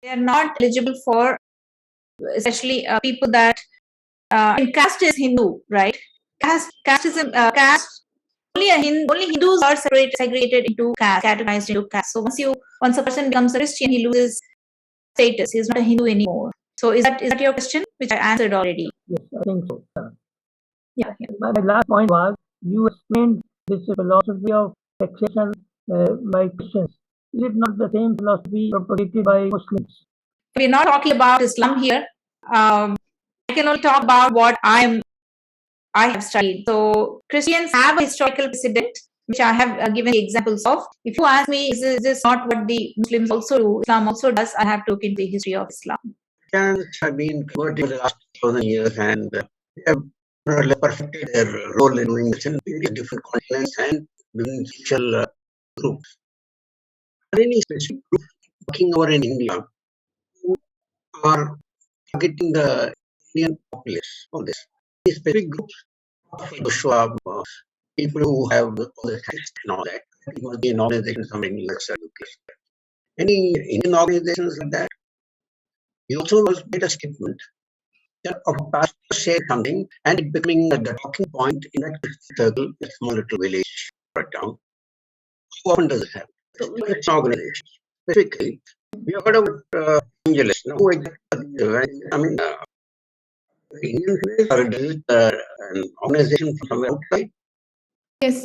they are not eligible for, especially people that and caste is Hindu, right? Casteism, caste. Only Hindus are segregated into caste, categorized into caste. So once a person becomes a Christian, he loses status. He's not a Hindu anymore. So is that your question, which I answered already? Yes, I think so. Yeah. My last point was you explained this philosophy of taxation by Christians. Is it not the same philosophy propagated by Muslims? We're not talking about Islam here. I can only talk about what I have studied. So Christians have a historical precedent, which I have given the examples of. If you ask me, is this not what the Muslims also do? Islam also does. I have to look into the history of Islam. Christians have been converted in the last 1,000 years, and they have perfected their role in doing this in different continents and within social groups. Are there any specific groups working over in India who are targeting the Indian populace of this? Any specific groups of people who have all the text and all that? It must be an organization somewhere in US or UK. Any Indian organizations like that? He also made a statement that of a pastor said something and it becoming the talking point in that circle, a small little village or town. How often does it happen? So it's an organization. Specifically, we have heard about Angelus. Now, I mean, Indian village, or is it an organization from somewhere outside? Yes,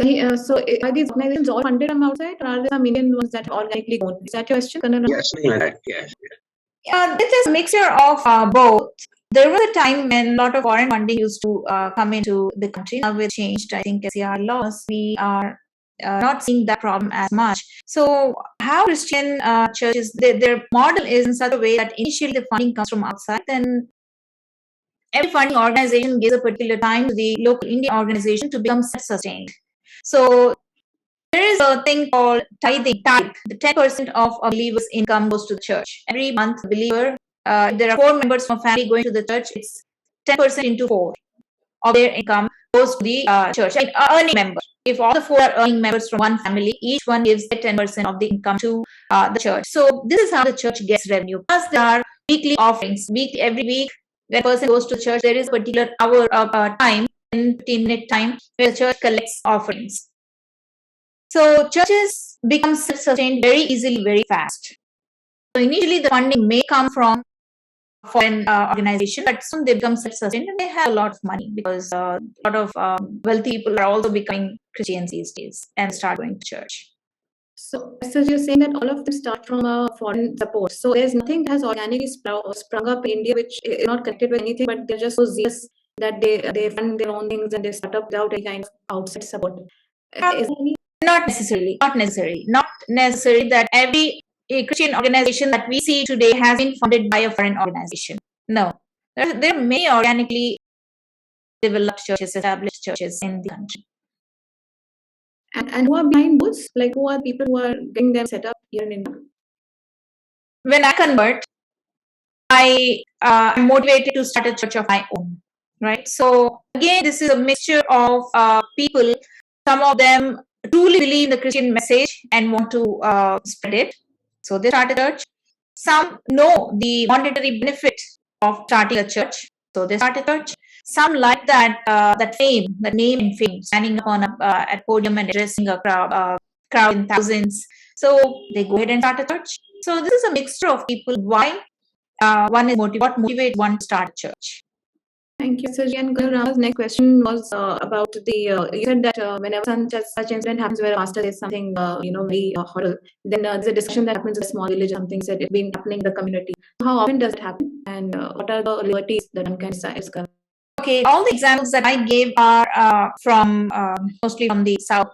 so are these organizations all funded from outside, or are there some Indian ones that are organically grown? Is that your question, Dhanraj? Yes, something like that. Yes. This is a mixture of both. There was a time when a lot of foreign funding used to come into the country. Now we've changed, I think, SCR laws. We are not seeing that problem as much. So how Christian churches, their model is in such a way that initially the funding comes from outside, then every funding organization gives a particular time to the local Indian organization to become self-sustained. So there is a thing called tithing. The 10% of a believer's income goes to the church. Every month, a believer, if there are 4 members from a family going to the church, it's 10% into 4 of their income goes to the church. I mean, earning member. If all the 4 are earning members from one family, each one gives 10% of the income to the church. So this is how the church gets revenue. Plus, there are weekly offerings. Every week, when a person goes to church, there is a particular hour of time, 15-minute time, where the church collects offerings. So churches become self-sustained very easily, very fast. So initially, the funding may come from foreign organization, but soon they become self-sustained and they have a lot of money because a lot of wealthy people are also becoming Christians these days and start going to church. So you're saying that all of them start from a foreign support. So there's nothing that has organically sprung up in India which is not connected with anything, but they're just so zealous that they fund their own things and they start up without any kind of outside support. Is there any? Not necessarily that every Christian organization that we see today has been funded by a foreign organization. No, there are many organically developed churches, established churches in the country. And who are behind those? Like, who are people who are getting them set up here in India? When I convert, I'm motivated to start a church of my own, right? So again, this is a mixture of people. Some of them truly believe in the Christian message and want to spread it. So they start a church. Some know the monetary benefit of starting a church. So they start a church. Some like that fame, that name and fame, standing up on a podium and addressing a crowd in thousands. So they go ahead and start a church. So this is a mixture of people. Why one is what motivates one to start a church. Thank you, Sir. And Dhanraj's next question was about the. You said that whenever such incident happens where a pastor says something, very horrible, then there's a discussion that happens in a small village. Something said it's been happening in the community. So how often does it happen, and what are the liberties that one can discuss? Okay, all the examples that I gave are from mostly from the south,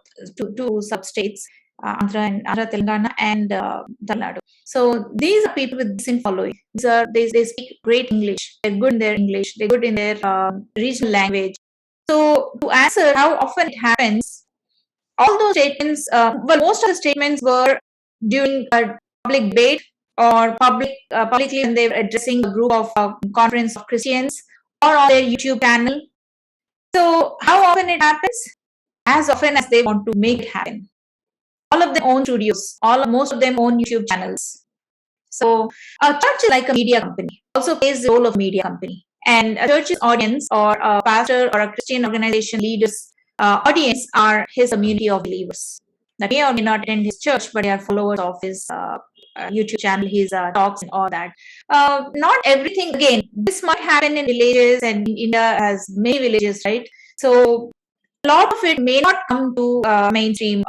two sub states, Andhra, Telangana, and Tamil Nadu. So these are people with decent following. They speak great English. They're good in their English. They're good in their regional language. So to answer how often it happens, all those statements, most of the statements were during a public debate or publicly when they were addressing a group of conference of Christians, or on their YouTube channel. So how often it happens? As often as they want to make it happen. All of them own studios. Most of them own YouTube channels. So a church is like a media company, also plays the role of media company. And a church's audience or a pastor or a Christian organization leader's audience are his community of believers that may or may not attend his church, but they are followers of his YouTube channel, his talks and all that. Not everything, again, this might happen in villages, and India has many villages, right? So a lot of it may not come to mainstream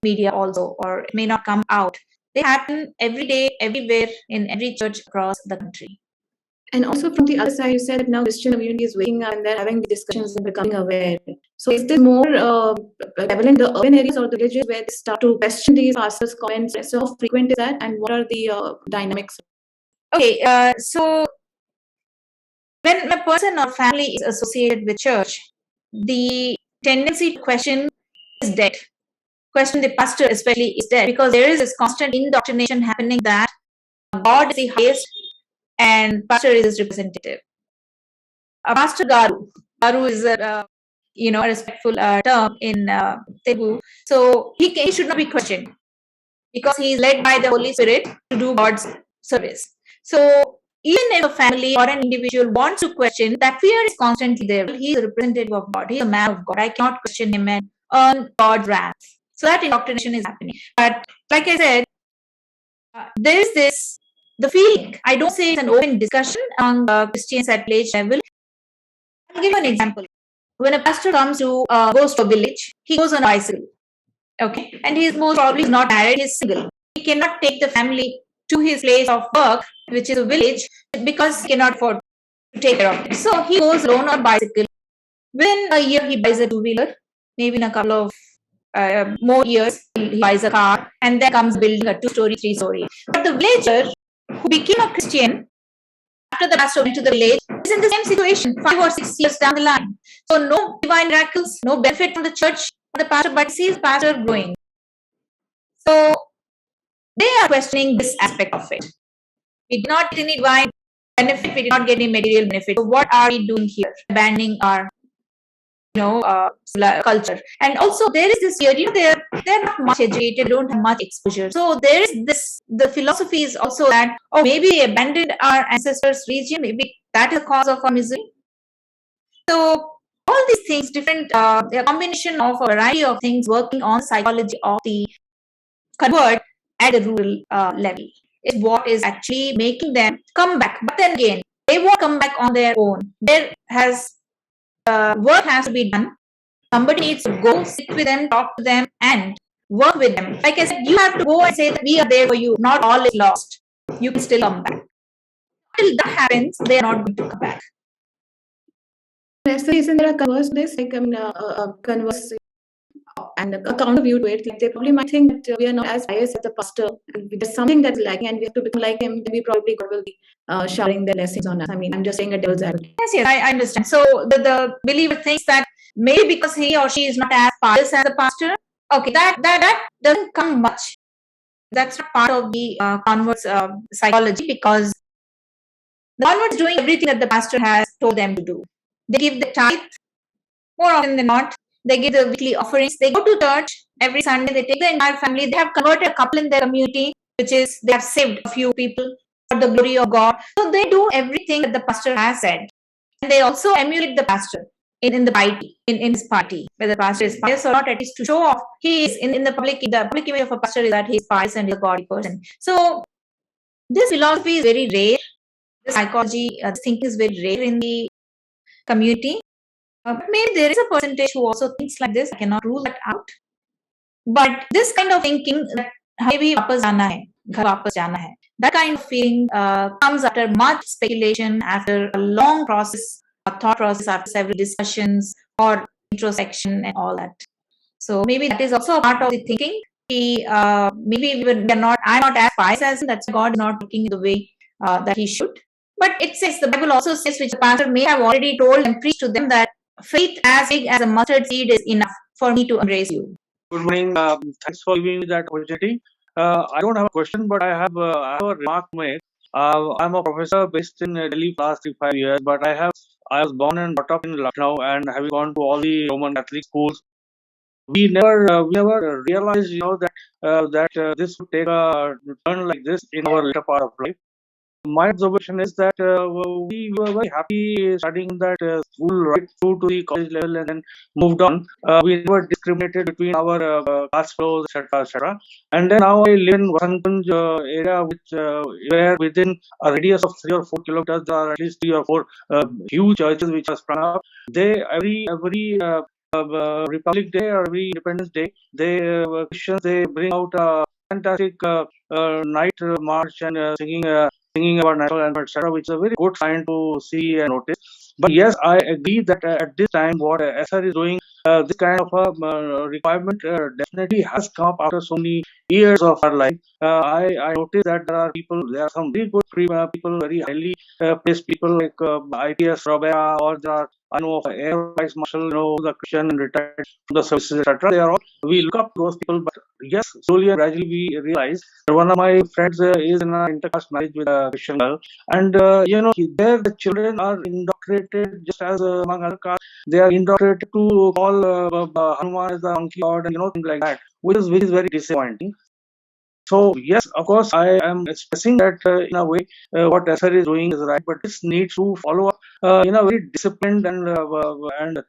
media also, or it may not come out. They happen every day, everywhere, in every church across the country. And also from the other side, you said that now Christian community is waking up and they're having the discussions and becoming aware. So is this more prevalent in the urban areas or the villages where they start to question these pastors' comments? So how frequent is that, and what are the dynamics? Okay, so when a person or family is associated with church, the tendency to question is dead. Question the pastor especially is dead, because there is this constant indoctrination happening that God is the highest and pastor is his representative. Pastor Garu is a a respectful term in Telugu. So he should not be questioned because he is led by the Holy Spirit to do God's service. So even if a family or an individual wants to question, that fear is constantly there. He is a representative of God. He is a man of God. I cannot question him and earn God's wrath. So that indoctrination is happening. But like I said, there is the feeling. I don't say it's an open discussion among Christians at village level. I'll give you an example. When a pastor comes to goes to a village, he goes on a bicycle. Okay, and he is most probably not married. He is single. He cannot take the family to his place of work, which is a village, because he cannot afford to take care of it. So he goes alone on bicycle. Within a year, he buys a two-wheeler. Maybe in a couple of more years, he buys a car, and then comes building a two-story, three-story. But the villager who became a Christian after the pastor went to the village is in the same situation 5 or 6 years down the line. So no divine miracles, no benefit from the church, the pastor, but sees pastor growing. So they are questioning this aspect of it. We did not get any divine benefit, we did not get any material benefit. So what are we doing here? Abandoning our culture. And also there is this fear, they're not much educated, don't have much exposure. So there is this, the philosophy is also that, oh, maybe we abandoned our ancestors' religion, maybe that is the cause of our misery. So all these things, different a combination of a variety of things working on psychology of the convert at the rural level is what is actually making them come back. But then again, they won't come back on their own. There has work has to be done. Somebody needs to go sit with them, talk to them, and work with them. Like I said, you have to go and say that we are there for you. Not all is lost. You can still come back. Until that happens, they are not going to come back. Esther, isn't there a converse to this? Like, I mean, converse and a counter view to it. Like, they probably might think that we are not as pious as the pastor, and there's something that's lacking, and we have to become like him. We probably God will be showering their blessings on us. I mean, I'm just saying a devil's advocate. Yes, I understand. So the believer thinks that maybe because he or she is not as pious as a pastor, okay, that doesn't come much. That's not part of the convert's psychology, because the convert is doing everything that the pastor has told them to do. They give the tithe more often than not. They give the weekly offerings. They go to church every Sunday. They take the entire family. They have converted a couple in their community, which is they have saved a few people for the glory of God. So they do everything that the pastor has said. And they also emulate the pastor in the piety, in his party, whether the pastor is pious or not, at least to show off. He is in the public image of a pastor is that he is pious and is a godly person. So this philosophy is very rare. This psychology, this thinking is very rare in the community. But maybe there is a percentage who also thinks like this. I cannot rule that out. But this kind of thinking that maybe वापस जाना है, घर वापस जाना है, that kind of feeling comes after much speculation, after a long process, a thought process, after several discussions or introspection and all that. So maybe that is also a part of the thinking. Maybe we're not. I'm not as pious as him. That's God is not looking the way that He should. But it says, the Bible also says, which the pastor may have already told and preached to them, that faith as big as a mustard seed is enough for me to embrace you. Good morning. Thanks for giving me that opportunity. I don't have a question, but I have a remark to make. I'm a professor based in Delhi for last 5 years, but I was born and brought up in Lucknow and have gone to all the Roman Catholic schools we never realized, that this would take a turn like this in our later part of life. My observation is that we were very happy studying in that school right through to the college level and then moved on. We never discriminated between our class fellows, etc., etc. And then now I live in Vasantanj area, where within a radius of 3 or 4 kilometers, there are at least 3 or 4 huge churches which are sprung up. They every Republic Day or every Independence Day, Christians, they bring out a fantastic night march and singing our national anthem, etc., which is a very good sign to see and notice. But yes, I agree that at this time, what SR is doing, this kind of a requirement definitely has come up after so many years of our life. I noticed that there are some very good people, very highly placed people like IPS Robera, or there are, I know, of Air Vice Marshal, the Christian and retired from the services, etc. They are all, we look up to those people, but yes, slowly and gradually we realize that one of my friends is in an intercaste marriage with a Christian girl, and there the children are indoctrinated just as among other castes. They are indoctrinated to call Hanuman as the monkey god, and things like that, which is very disappointing. So yes, of course, I am expressing that in a way what SR is doing is right, but this needs to follow up in a very disciplined and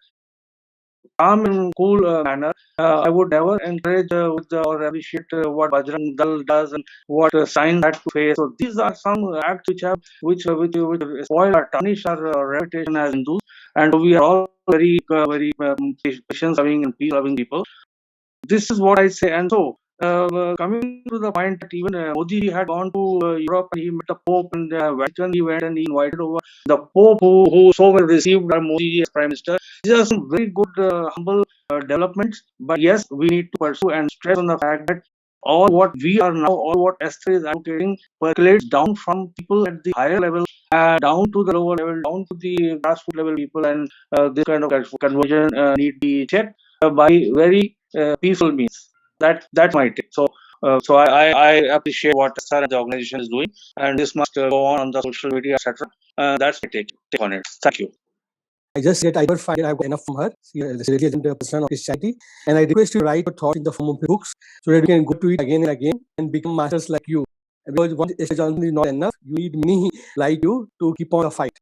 calm and cool manner. I would never encourage or appreciate what Bajrang Dal does and what signs had to face. So these are some acts which spoil or tarnish our reputation as Hindus, and we are all very patience-loving and peace-loving people. This is what I say. And so, coming to the point that even Modi had gone to Europe and he met the Pope in Vatican. He went and he invited over the Pope, who so well received Modi as Prime Minister. These are some very good, humble developments. But yes, we need to pursue and stress on the fact that all what Esther is advocating percolates down from people at the higher level, down to the lower level, down to the grassroots level people, and this kind of conversion need to be checked by very peaceful means. That's my take. So I appreciate what SR and the organization is doing, and this must go on the social media, etc. That's my take on it. Thank you. I just said I never find I got enough from her. She is really a person of Christianity. And I request you to write your thoughts in the form of books so that we can go to it again and again and become masters like you. Because one is only not enough. You need many like you to keep on the fight.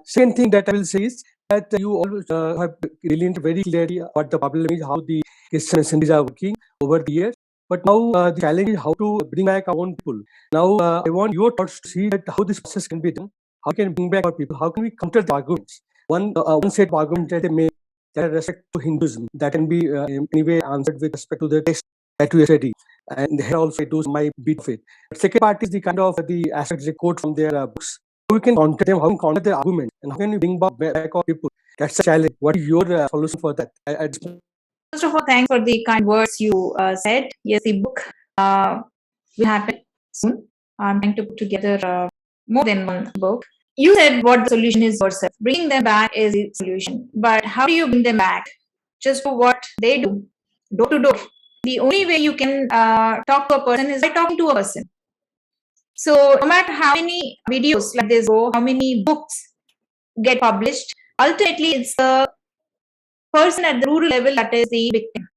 Second thing that I will say is that you always have delineated very clearly what the problem is, how the Christian missionaries are working over the years. But now the challenge is how to bring back our own people. Now I want your thoughts to see that how this process can be done. How can we bring back our people? How can we counter the arguments? One set of argument that they make that respect to Hinduism that can be in any way answered with respect to the text that we study, and here also I do my bit of it. But second part is the kind of the aspects they quote from their books. How we can counter them, how we can counter their argument, and how can we bring back our people? That's a challenge. What is your solution for that? First of all, thanks for the kind words you said. Yes, the book will happen soon. I'm trying to put together more than one book. You said what the solution is yourself. Bringing them back is the solution. But how do you bring them back? Just for what they do, door to door. The only way you can talk to a person is by talking to a person. So no matter how many videos like this go, how many books get published, ultimately it's the person at the rural level that is the victim.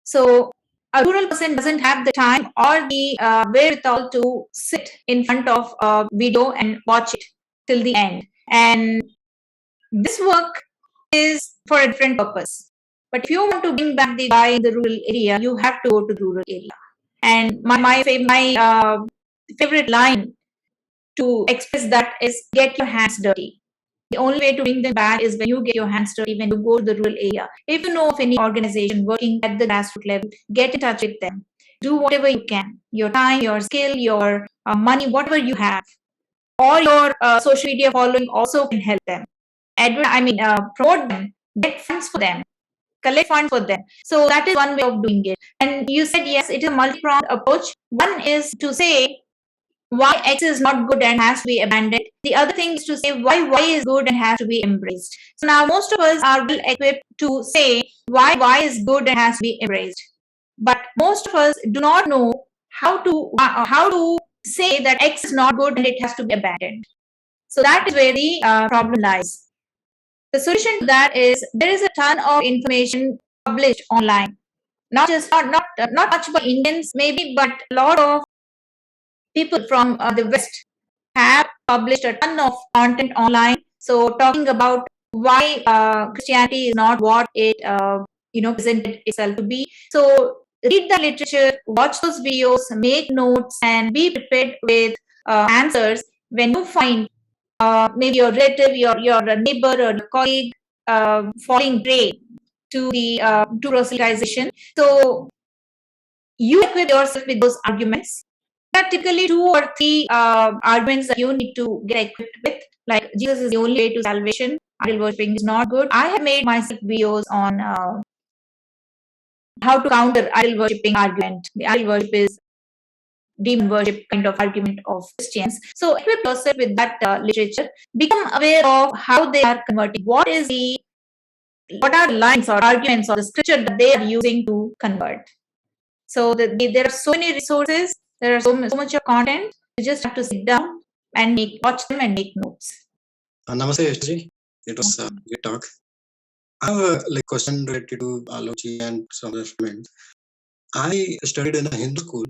So a rural person doesn't have the time or the wherewithal to sit in front of a video and watch it till the end. And this work is for a different purpose. But if you want to bring back the guy in the rural area, you have to go to the rural area. And my favorite line to express that is get your hands dirty. The only way to bring them back is when you get your hands dirty, when you go to the rural area. If you know of any organization working at the grassroots level, get in touch with them. Do whatever you can. Your time, your skill, your money, whatever you have. Or your social media following also can help them. Promote them. Get funds for them. Collect funds for them. So that is one way of doing it. And you said, yes, it is a multi-pronged approach. One is to say why X is not good and has to be abandoned. The other thing is to say why Y is good and has to be embraced. So now most of us are well equipped to say why Y is good and has to be embraced. But most of us do not know how to say that X is not good and it has to be abandoned. So that is where the problem lies. The solution to that is there is a ton of information published online. Not much by Indians maybe, but a lot of people from the West have published a ton of content online. So talking about why Christianity is not what it presented itself to be. So read the literature, watch those videos, make notes, and be prepared with answers when you find maybe your relative, your neighbor, or your colleague falling prey to the to proselytization. So you equip yourself with those arguments. There are typically 2 or 3 arguments that you need to get equipped with. Like Jesus is the only way to salvation. Idol worshipping is not good. I have made myself videos on how to counter idol worshipping argument. The idol worship is demon worship kind of argument of Christians. So equip yourself with that literature. Become aware of how they are converting. What are the lines or arguments or the scripture that they are using to convert? So there are so many resources. There are so much of content. You just have to sit down and watch them and make notes. Namaste, Esther. It was a good talk. I have a question related to Alochi and some other friends. I studied in a Hindu school.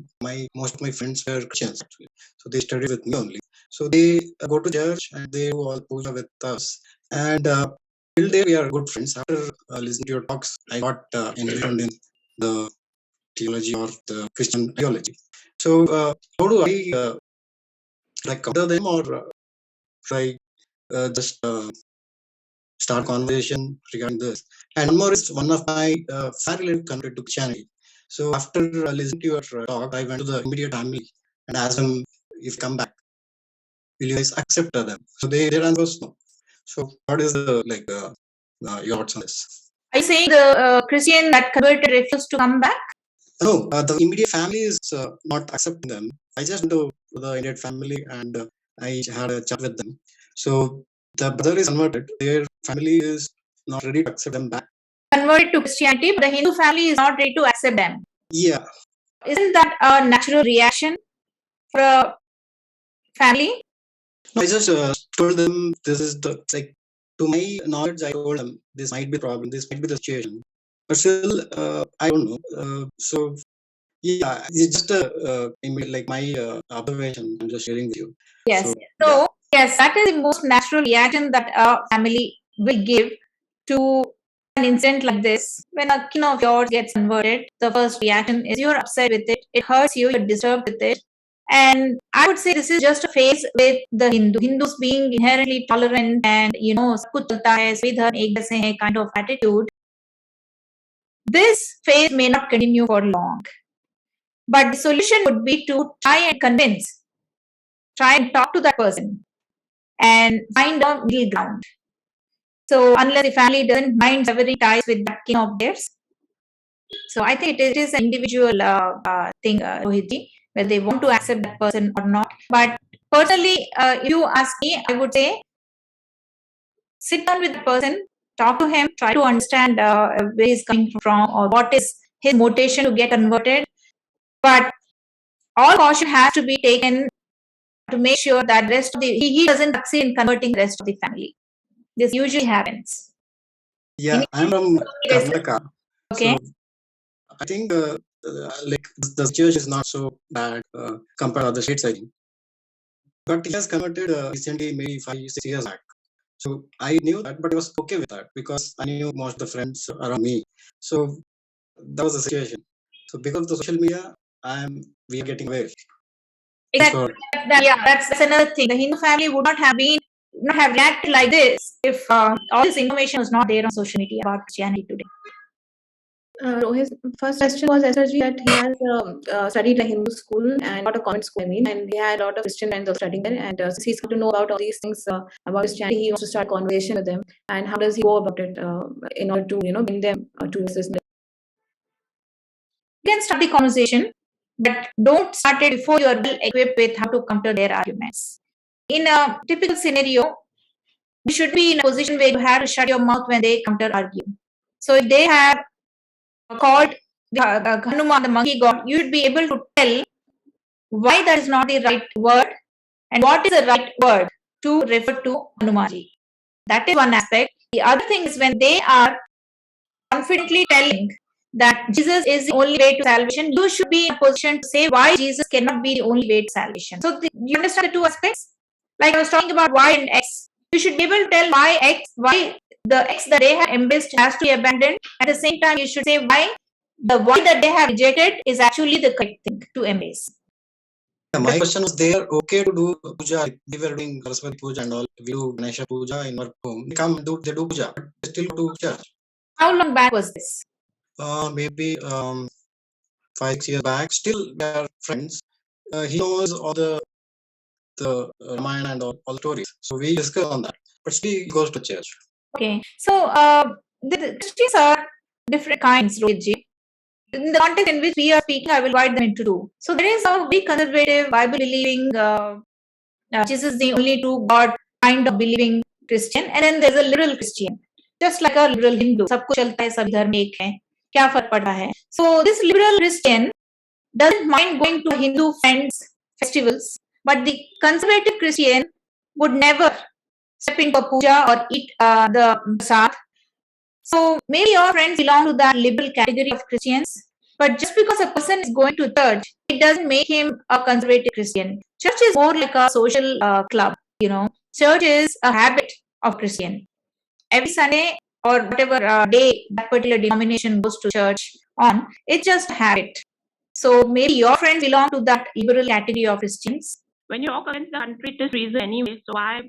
Most of my friends were Christians actually, so they studied with me only. So they go to church and they do all puja with us. And till there we are good friends. After listening to your talks, I got enrolled in the theology or the Christian theology. So how do I counter them, or should I just start conversation regarding this? And one more is one of my family converted to Christianity. So after listening to your talk, I went to the immediate family and asked them, if come back, will you guys accept them? So their answer was no. So what is the your thoughts on this? Are you saying the Christian that converted refused to come back? No, the immediate family is not accepting them. I just went to the immediate family and I had a chat with them. So the brother is converted. Their family is not ready to accept them back. Converted to Christianity, but the Hindu family is not ready to accept them. Yeah. Isn't that a natural reaction for a family? No, I just told them this is the to my knowledge. I told them this might be a problem. This might be the situation. But still, I don't know. So yeah, it's just my observation. I'm just sharing with you. Yes. So yes, that is the most natural reaction that a family will give to an incident like this. When a kin of yours gets converted, the first reaction is you're upset with it. It hurts you. You're disturbed with it. And I would say this is just a phase with the Hindus being inherently tolerant and सब कुछ चलता है, सभी धर्म एक जैसे हैं kind of attitude. This phase may not continue for long. But the solution would be to try and convince, try and talk to that person and find a middle ground. So unless the family doesn't mind severing ties with that kin of theirs. So I think it is an individual thing, Rohitji, whether they want to accept that person or not. But personally, if you ask me, I would say sit down with the person, talk to him, try to understand where he's coming from or what is his motivation to get converted. But all caution has to be taken to make sure that rest of he doesn't succeed in converting the rest of the family. This usually happens. Yeah, I'm from Karnataka. Okay. So I think the situation is not so bad compared to other states, I think. But he has converted recently, maybe 5-6 years back. So I knew that, but I was okay with that because I knew most of the friends around me. So that was the situation. So because of the social media, we are getting away. Exactly. That's another thing. The Hindu family would not have reacted like this if all this information was not there on social media about Christianity today. His first question was Esther ji that he has studied in a Hindu school and not a convent school, and he had a lot of Christian friends studying there. And since he's got to know about all these things about Christianity, he wants to start a conversation with them. And how does he go about it in order to bring them to this? You can start the conversation, but don't start it before you are well equipped with how to counter their arguments. In a typical scenario, you should be in a position where you have to shut your mouth when they counter argue. So if they have called Hanuman the monkey god, you would be able to tell why that is not the right word and what is the right word to refer to Hanumanji. That is one aspect. The other thing is when they are confidently telling that Jesus is the only way to salvation, you should be in a position to say why Jesus cannot be the only way to salvation. So you understand the two aspects? Like I was talking about Y and X. You should be able to tell why the X that they have embraced has to be abandoned. At the same time, you should say why the Y that they have rejected is actually the correct thing to embrace. My question was, they are okay to do puja. Like we were doing Saraswati puja and all. We do Ganesha puja in our home. They come do puja, but they still go to church. How long back was this? Maybe 5-6 years back. Still, we are friends. He knows all the Ramayana and all the stories. So we discuss on that. But still, he goes to church. Okay, so the Christians are different kinds, Rohitji. In the context in which we are speaking, I will divide them into two. So there is a very conservative, Bible believing, Jesus is the only true God kind of believing Christian, and then there's a liberal Christian, just like a liberal Hindu. सब कुछ चलता है, सब धर्म एक है, क्या फर्क पड़ता है? So this liberal Christian doesn't mind going to Hindu friends' festivals, but the conservative Christian would never step into a puja or eat the prasad. So maybe your friends belong to that liberal category of Christians, but just because a person is going to church, it doesn't make him a conservative Christian. Church is more like a social club, you know. Church is a habit of Christian. Every Sunday or whatever day that particular denomination goes to church on, it's just a habit. So maybe your friends belong to that liberal category of Christians. When you walk against the country, it is reason anyway. So I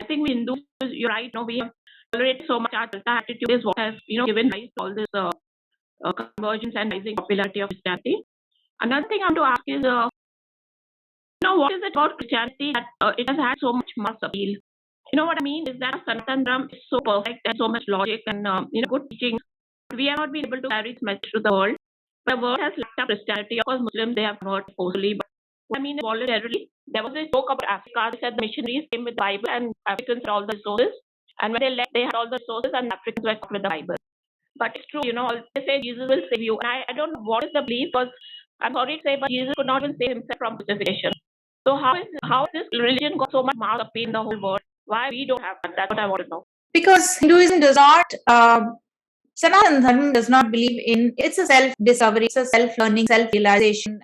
think we Hindus, you're right. No, we have tolerated so much. Our attitude is what has given rise to all this convergence and rising popularity of Christianity. Another thing I want to ask is, what is it about Christianity that it has had so much mass appeal? You know what I mean? Is that Sanatan Dharma is so perfect and so much logic and good teachings. We have not been able to carry this message to the world. The world has lacked up Christianity. Of course, Muslims, they have converted forcibly, but I mean voluntarily. There was this joke about Africa. They said the missionaries came with the Bible and Africans had all the resources. And when they left, they had all the resources and Africans were stuck with the Bible. But it's true, they say Jesus will save you. And I don't know what is the belief, because I'm sorry to say, but Jesus could not even save himself from crucifixion. So how this religion got so much mass appeal in the whole world? Why we don't have that? That's what I want to know. Because Hinduism does not, Sanatana Dharma does not believe in, it's a self-discovery, it's a self-learning, self-realization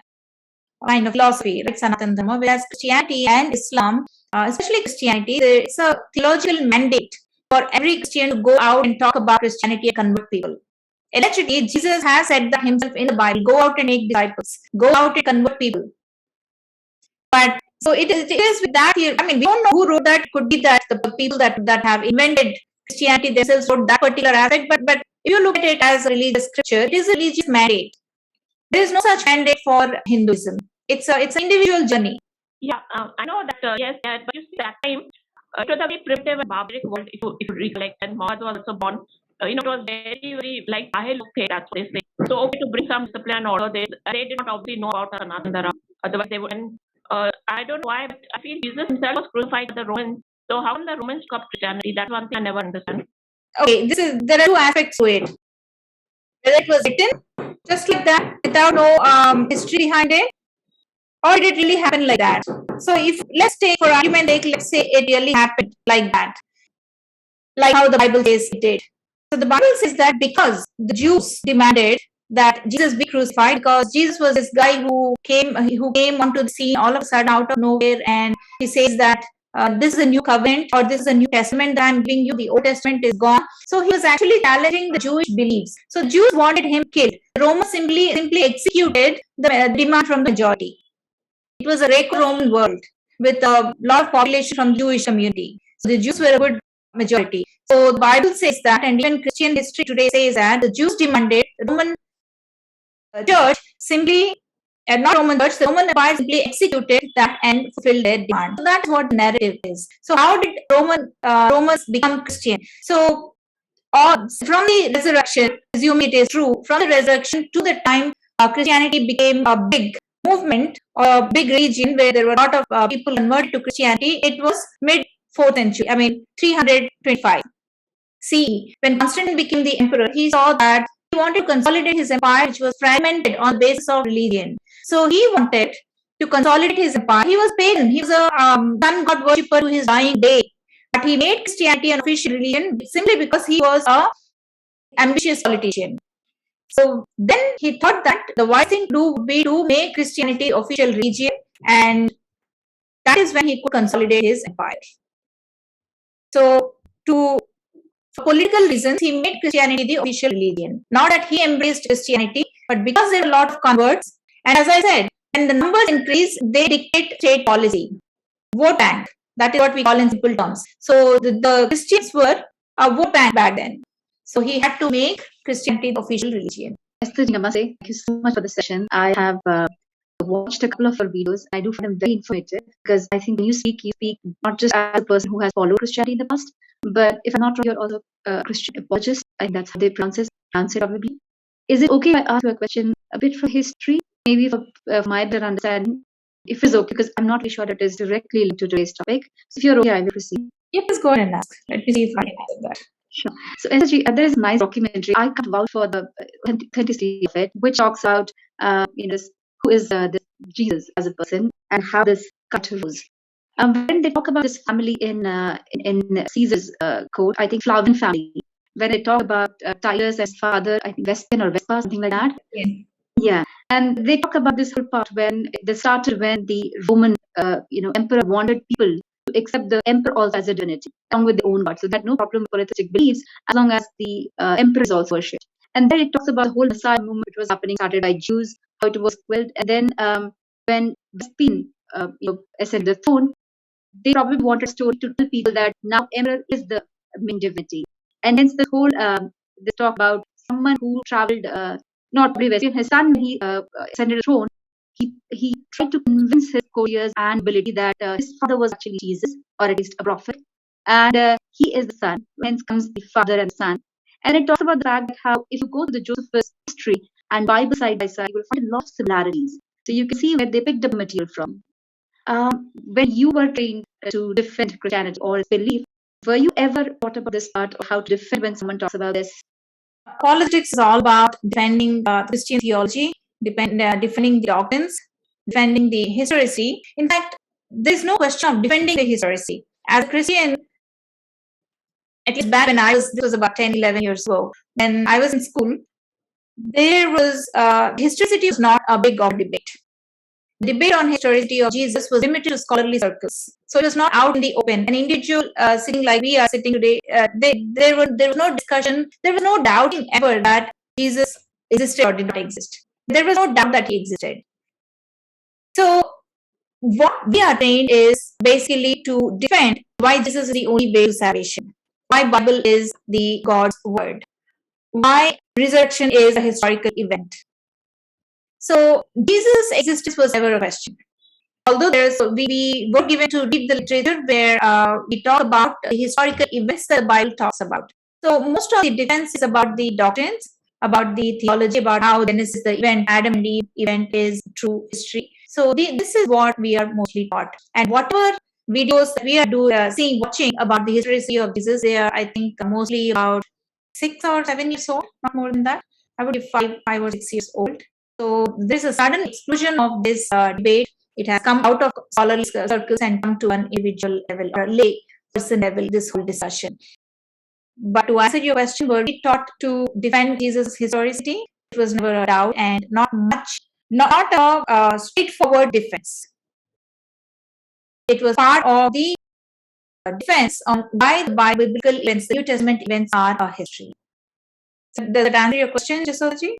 kind of philosophy, like Sanatana Dharma, whereas Christianity and Islam, especially Christianity, it's a theological mandate for every Christian to go out and talk about Christianity and convert people. Eventually, Jesus has said that himself in the Bible, go out and make disciples, go out and convert people. But so it is with that here. I mean, we don't know who wrote that. It could be that the people that have invented Christianity themselves wrote that particular aspect. But if you look at it as a religious scripture, it is a religious mandate. There is no such mandate for Hinduism. It's an individual journey. Yeah, I know that. Yes, but you see, that time it was a very primitive and barbaric world. If you recollect, and Muhammad was also born. It was very, very like that's what they say. So okay, to bring some discipline and order, they did not obviously know about Sanatana Dharma. Otherwise, they wouldn't. I don't know why, but I feel Jesus himself was crucified by the Romans. So how come the Romans stopped Christianity? That's one thing I never understand. Okay, there are two aspects to it. Whether it was written just like that without no history behind it, or did it really happen like that? So if let's take for argument sake, let's say it really happened like that, like how the Bible says it did. So the Bible says that because the Jews demanded that Jesus be crucified, because Jesus was this guy who came onto the scene all of a sudden out of nowhere, and he says that this is a new covenant, or this is a new testament that I'm giving you. The Old Testament is gone. So he was actually challenging the Jewish beliefs. So Jews wanted him killed. The Romans simply executed the demand from the majority. It was a Greco-Roman world with a lot of population from Jewish community. So the Jews were a good majority. So the Bible says that, and even Christian history today says that the Jews demanded the Roman church simply, not Roman church, the Roman Empire simply executed that and fulfilled their demand. So that's what the narrative is. So how did Romans become Christian? So from the resurrection, assuming it is true, from the resurrection to the time Christianity became a big movement or a big region where there were a lot of people converted to Christianity, it was mid 4th century, 325 CE. When Constantine became the emperor, he saw that he wanted to consolidate his empire, which was fragmented on the basis of religion. So he wanted to consolidate his empire. He was pagan. He was a sun god worshipper to his dying day. But he made Christianity an official religion simply because he was a ambitious politician. So then he thought that the wise thing to do would be to make Christianity official religion, and that is when he could consolidate his empire. So, for political reasons, he made Christianity the official religion. Not that he embraced Christianity, but because there are a lot of converts, and as I said, when the numbers increase, they dictate state policy. Vote bank. That is what we call in simple terms. So the Christians were a vote bank back then. So he had to make Christianity the official religion. Esther, Namaste. Thank you so much for the session. I have watched a couple of her videos. I do find them very informative because I think when you speak not just as a person who has followed Christianity in the past, but if I'm not wrong, you're also a Christian apologist. I think that's how they pronounce it probably. Is it okay if I ask you a question a bit for history, maybe for my better understanding? If it's okay, because I'm not really sure that it is directly linked to today's topic. So if you're okay, I will proceed. Yeah, please go ahead and ask. Let me see if I can answer that. Sure. So essentially, there is a nice documentary. I can't vouch for the authenticity of it, which talks about who is this Jesus as a person and how this cut rose. When they talk about this family in Caesar's court, I think Flavian family. When they talk about Titus and his father, I think Vespasian or Vespa, something like that. Yeah, and they talk about this whole part when they started when the Roman emperor wanted people to accept the emperor also as a divinity along with their own god. So that no problem with polytheistic beliefs as long as the emperor is also worshipped. And then it talks about the whole Messiah movement which was happening, started by Jews, how it was quelled, and then when Vespasian ascended the throne, they probably wanted a story to tell people that now emperor is the main divinity. And hence the whole they talk about someone who traveled not probably Vespasian, his son, he ascended the throne. He tried to convince his courtiers and ability that his father was actually Jesus, or at least a prophet, and he is the son. Hence comes the father and son. And it talks about the fact that how if you go to the Josephus history and Bible side by side, you will find a lot of similarities. So you can see where they picked up material from. When you were trained to defend Christianity or its belief, were you ever thought about this part of how to defend when someone talks about this? Politics is all about defending Christian theology, defending the doctrines, defending the historicity. In fact, there is no question of defending the historicity. As a Christian, at least back when this was about 10, 11 years ago, when I was in school, there was, historicity was not a big debate. The debate on historicity of Jesus was limited to scholarly circles. So it was not out in the open. An individual sitting like we are sitting today, there was no discussion, there was no doubting ever that Jesus existed or did not exist. There was no doubt that he existed. So what we are trained is basically to defend why Jesus is the only way to salvation, why Bible is the God's word, why resurrection is a historical event. So Jesus' existence was never a question. Although we were given to read the literature where we talk about the historical events that the Bible talks about. So most of the defense is about the doctrines, about the theology, about how Genesis, the event, Adam and Eve event is true history. So this is what we are mostly taught. And whatever videos that we are watching about the history of Jesus, they are, I think, mostly about 6 or 7 years old, not more than that. I would be 5 or 6 years old. So there's a sudden explosion of this debate. It has come out of scholarly circles and come to an individual level or lay person level, this whole discussion. But to answer your question, were we taught to defend Jesus' historicity? It was never a doubt and not a straightforward defense. It was part of the defense on why the biblical events, the New Testament events are a history. So does that answer your question, Jasodaji?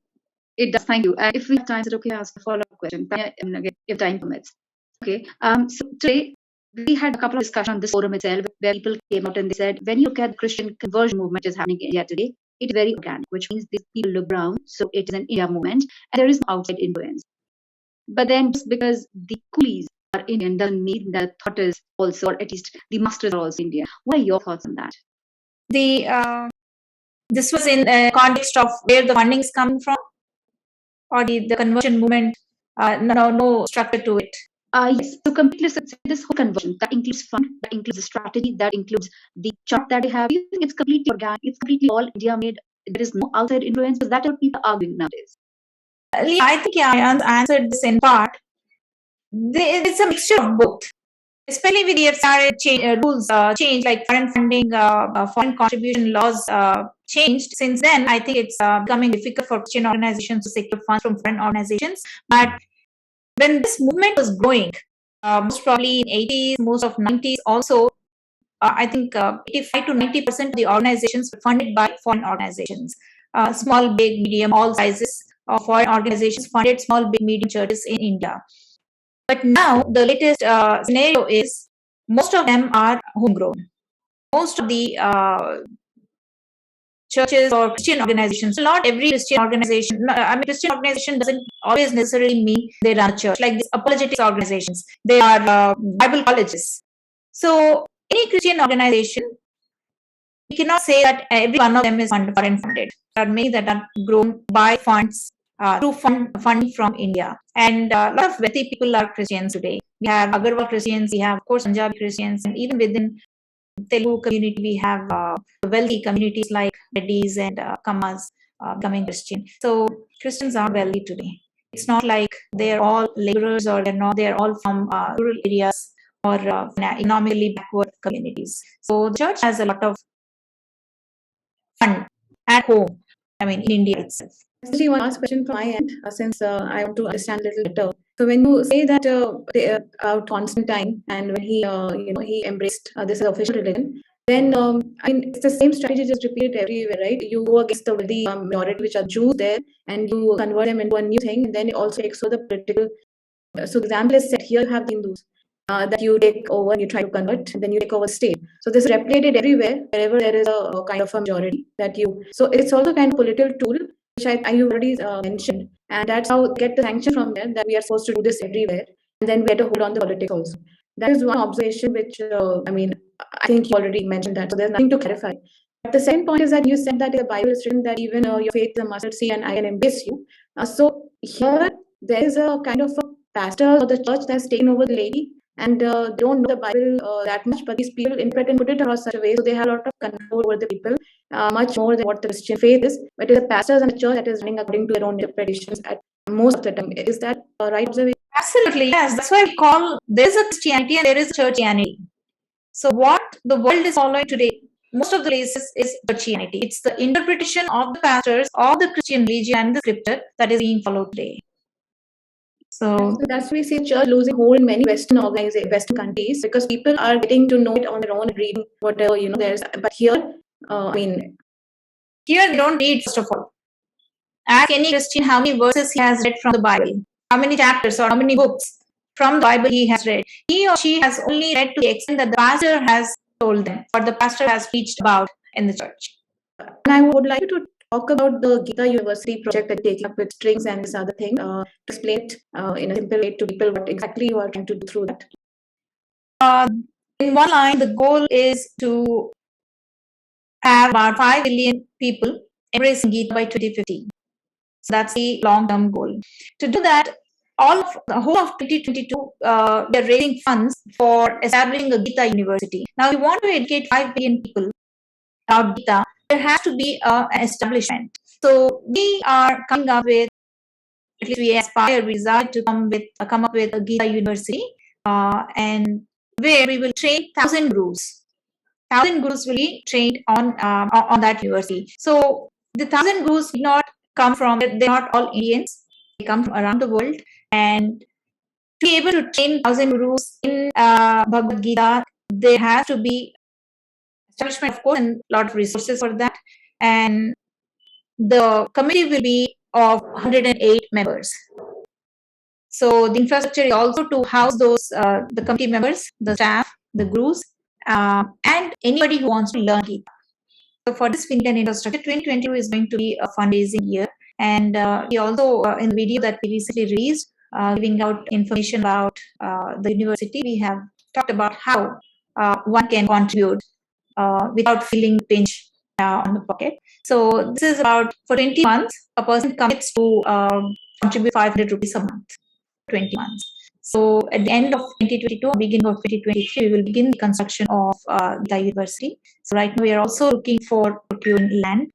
It does. Thank you. If we have time, is it okay to ask a follow-up question? If time permits. Okay. So today we had a couple of discussions on this forum itself where people came out and they said, when you look at the Christian conversion movement is happening in India today, it's very organic, which means these people look brown, so it is an India movement, and there is no outside influence. But then just because the coolies are Indian doesn't mean that thought is also, or at least the masters are also Indian. What are your thoughts on that? This was in the context of where the funding is coming from, or the conversion movement, no structure to it. Yes, so completely this whole conversion, that includes fund, that includes the strategy, that includes the chart that they have. You think it's completely organic, it's completely all India made, there is no outside influence, because that's what people are arguing nowadays. I think I answered this in part. It's a mixture of both. Especially with the FCRA rules change, like foreign funding, foreign contribution laws changed since then. I think it's becoming difficult for Christian organizations to secure funds from foreign organizations. But when this movement was growing, most probably in 80s, most of 90s also, I think 85 to 90% of the organizations were funded by foreign organizations. Small, big, medium, all sizes of foreign organizations funded small, big, medium churches in India. But now the latest scenario is most of them are homegrown. Most of the churches or Christian organizations, not every Christian organization, I mean, Christian organization doesn't always necessarily mean they run a church. Like these apologetics organizations, they are Bible colleges. So any Christian organization, we cannot say that every one of them is foreign funded. There are many that are grown by funds through funding from India. And a lot of wealthy people are Christians today. We have Agarwal Christians, we have, of course, Punjabi Christians, and even within Telugu community, we have wealthy communities like Reddys and Kammas becoming Christian. So Christians are wealthy today. It's not like they're all laborers or they're all from rural areas or economically backward communities. So the church has a lot of fund at home, I mean, in India itself. Actually, one last question from my end, since I want to understand a little better. So, when you say that Constantine, and when he embraced this as official religion, then I mean it's the same strategy just repeated everywhere, right? You go against the majority, which are Jews there, and you convert them into a new thing, and then it also takes over the political. So, the example is set here. You have the Hindus. That you take over, you try to convert, and then you take over the state. So this is replicated everywhere, wherever there is a kind of a majority that you. So it's also kind of political tool, which you already mentioned, and that's how get the sanction from there that we are supposed to do this everywhere, and then we get a hold on the politics also. That is one observation which I mean I think you already mentioned that, so there's nothing to clarify. But the second point is that you said that the Bible is written that even your faith is a mustard seed, and I can embrace you. So here there is a kind of a pastor or the church that's taken over the lady, and they don't know the Bible that much, but these people interpret and put it across such a way, so they have a lot of control over the people, much more than what the Christian faith is. But it is the pastors and the church that is running according to their own interpretations at most of the time. Is that a right observation? Absolutely, yes. That's why we call there's a Christianity and there is a churchianity. So what the world is following today, most of the places, is churchianity. It's the interpretation of the pastors of the Christian religion and the scripture that is being followed today. So that's why we see church losing hold in many Western countries, because people are getting to know it on their own, reading whatever there's. But here, I mean, here they don't read. First of all, ask any Christian how many verses he has read from the Bible, how many chapters or how many books from the Bible he has read. He or she has only read to the extent that the pastor has told them or the pastor has preached about in the church. And I would like to talk about the Gita University project that taking up with strings and this other thing. To explain it in a simple way to people what exactly you are trying to do through that. In one line, the goal is to have about 5 billion people embracing Gita by 2050. So that's the long-term goal. To do that, the whole of 2022, we are raising funds for establishing a Gita University. Now, we want to educate 5 billion people about Gita. There has to be an establishment. So we are coming up with, at least we aspire, we desire to come up with a Gita University, and where we will train 1,000 gurus. 1,000 gurus will be trained on that university. So the 1,000 gurus will not come from, they're not all Indians. They come from around the world. And to be able to train 1,000 gurus in Bhagavad Gita, there has to be establishment, of course, and a lot of resources for that. And the committee will be of 108 members. So the infrastructure is also to house those the committee members, the staff, the gurus, and anybody who wants to learn Gita. So for this Indian infrastructure, 2022 is going to be a fundraising year. And we also, in the video that we recently released, giving out information about the university, we have talked about how one can contribute without feeling the pinch on the pocket. So this is about, for 20 months, a person commits to contribute 500 rupees a month, 20 months. So at the end of 2022, beginning of 2023, we will begin the construction of the university. So right now we are also looking for procuring land.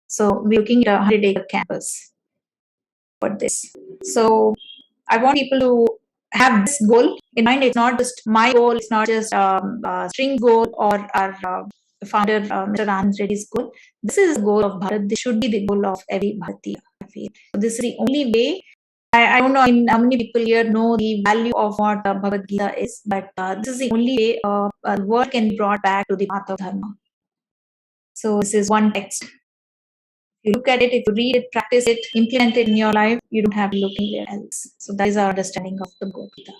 So we're looking at a 100-acre campus for this. So I want people to have this goal in mind. It's not just my goal. It's not just a string goal or our founder Mr. Anand Reddy's goal. This is the goal of Bharat. This should be the goal of every Bharatiya. I feel. So this is the only way. I don't know how many people here know the value of what Bhagavad Gita is, but this is the only way the world can be brought back to the path of dharma. So this is one text. If you look at it, if you read it, practice it, implement it in your life, you don't have to look anywhere else. So that is our understanding of the Bhagavad Gita.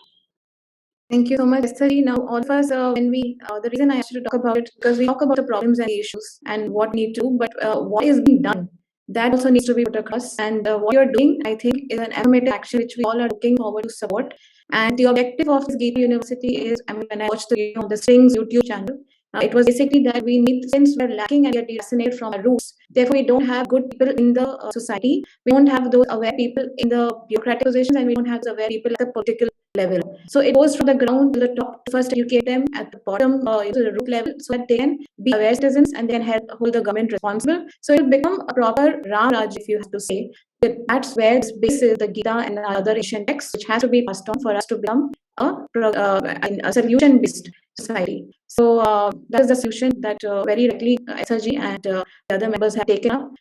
Thank you so much, Esther. Now, all of us, the reason I asked you to talk about it, because we talk about the problems and the issues and what we need to do, but what is being done, that also needs to be put across. And what you're doing, I think, is an affirmative action which we all are looking forward to support. And the objective of this Gita University is, I mean, when I watched the Strings YouTube channel, it was basically that we need, since we're lacking and we are deracinated from our roots, therefore we don't have good people in the society, we don't have those aware people in the bureaucratic positions, and we don't have those aware people at the political level. So it goes from the ground to the top to first educate them at the bottom, to the root level, so that they can be aware citizens and then help hold the government responsible. So it will become a proper Ram Raj, if you have to say. That's where this base is, the Gita and other ancient texts, which has to be passed on for us to become a solution-based society. So that is the solution that very rightly SRG and the other members have taken up.